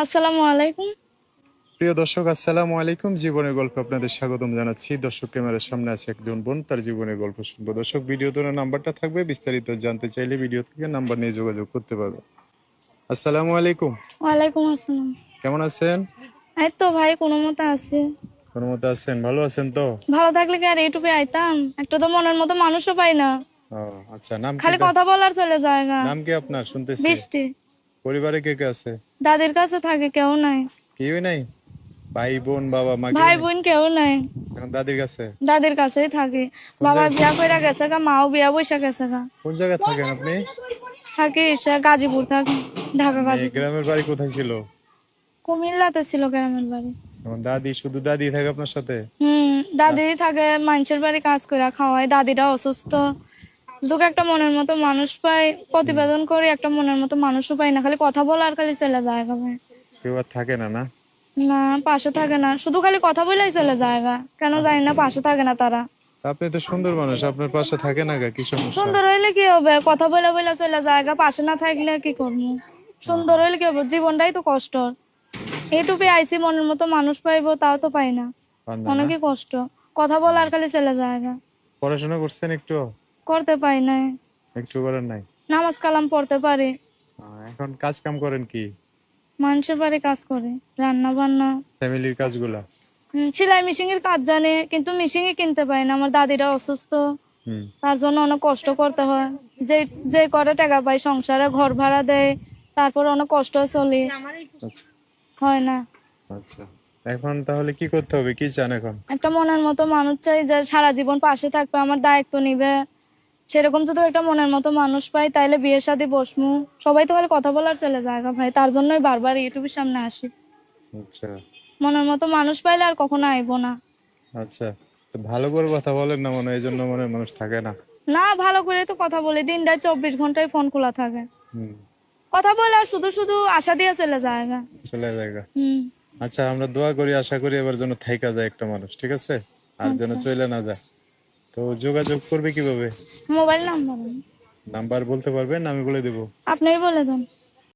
আসসালামু আলাইকুম। প্রিয় দর্শক, আসসালামু আলাইকুম। জীবনের গল্প আপনাদের স্বাগতম জানাচ্ছি। দর্শক, ক্যামেরার সামনে আছে একজন বোন, তার জীবনের গল্প শুনবো। দর্শক, ভিডিও তোলা নাম্বারটা থাকবে, বিস্তারিত জানতে চাইলে ভিডিও থেকে নাম্বার নিয়ে যোগাযোগ করতে পারবে। আসসালামু আলাইকুম। ওয়ালাইকুম আসসালাম। কেমন আছেন? এই তো ভাই কোনো মতে আছে। কোনো মতো আছেন? ভালো আছেন তো? ভালো থাকলে কি আর এইটুকু আইতাম? একটা তো মনের মতো মানুষও পাই না। ও আচ্ছা, নাম কি? খালি কথা বলার চলে যায় না। নাম কি আপনার? শুনতেছি। বৃষ্টি। পরিবারে কে কে আছে? দাদির কাছে থাকে, কেউ নাই। কেউই নাই? ভাই বোন বাবা মা কেউ ভাই নেই? বোন কেউ নাই। এখন দাদির কাছে? দাদির কাছেই থাকে। কোন বাবা জায়গা? বিয়া কইরা গেছে গা, মাও বিয়া বইসা গেছে গা। কোন জায়গায় থাকেন আপনি? থাকে সে গাজীপুর থাকে। ঢাকা মানে গাজীপুর। গ্রামের বাড়ি কোথায় ছিল? কুমিল্লাতে ছিল গ্রামের বাড়ি। এখন দাদি, শুধু দাদি থাকে আপনার সাথে? দাদি থাকে মানুষের বাড়ি কাজ করে খাওয়ায়। দাদিটা অসুস্থ। দুঃখ একটা মনের মতো মানুষ পাই, প্রতিবেদন করি, একটা মনের মতো মানুষও পাই না। খালি কথা বলে আর খালি চলে যায় গা ভাই। কেউ আর থাকে না, না? না, পাশে থাকে না, শুধু খালি কথা বলেই চলে যায় গা। কেন জানি না, পাশে থাকে না তারা। আপনি তো সুন্দর মানুষ, আপনার পাশে থাকে না কি সমস্যা? সুন্দর হইলে কি হবে? কথা বলে বলে চলে যায় গা, পাশে না থাকলে কি করবো? সুন্দর হইলে কি হবে? জীবনটাই তো কষ্ট। এইটুকু আইসি, মনের মতো মানুষ পাইবো, তাও তো পাই না। পান না, না? অনেকই কষ্ট। কথা বলে আর খালি চলে যায় গা। পড়াশোনা করছেন একটু? করতে পাই নাই। একটু করেন নাই? নামাজ কালাম পড়তে পারি। এখন কাজ কাম করেন কি? মানুষের বাড়ি কাজ করে, রান্না বান্না। ফ্যামিলির কাজগুলা? সেলাই মেশিন এর কাজ জানে, কিন্তু মেশিনই কিনতে পারি না। আমার দাদিরা অসুস্থ, হুম। তার জন্য অনেক কষ্ট করতে হয়। যে যে করে টাকা পাই, সংসারে ঘর ভাড়া দেয়, তারপর অনেক কষ্ট চলি। আচ্ছা, হয় না। আচ্ছা। এখন তাহলে কি করতে হবে, কি চান এখন? একটা মনের মতো মানুষ চাই, যে সারা জীবন পাশে থাকবে, আমার দায়িত্ব নিবে। সেরকম যদি একটা মনের মতো মানুষ পাই, তাইলে বিয়ে শাদী বসমু। সবাই তো খালি কথা বলার চলে যায় গা ভাই, তার জন্যই বারবার ইউটিউবের সামনে আসি। আচ্ছা, মনের মতো মানুষ পাইলে আর কখনো আইবো না। আচ্ছা। তো ভালো করে কথা বলেন না, মনে হয় এই জন্য মনে হয় মানুষ থাকে না। না, ভালো করে তো কথা বলি, দিনটা 24 ঘন্টায় ফোন খোলা থাকে। হুম। কথা বলে আর শুধু শুধু আশা দিয়ে চলে যায় গা। চলে জায়গা। হুম। আচ্ছা, আমরা দোয়া করি, আশা করি এবার যেন থাইকা যায় একটা মানুষ, ঠিক আছে? আর যেন আচ্ছা, চলে না যায়। তো যোগাযোগ করবে কিভাবে? মোবাইল নাম্বার নাম্বার বলতে পারবেন? আমি বলে দেবো। আপনিই বলে দেন।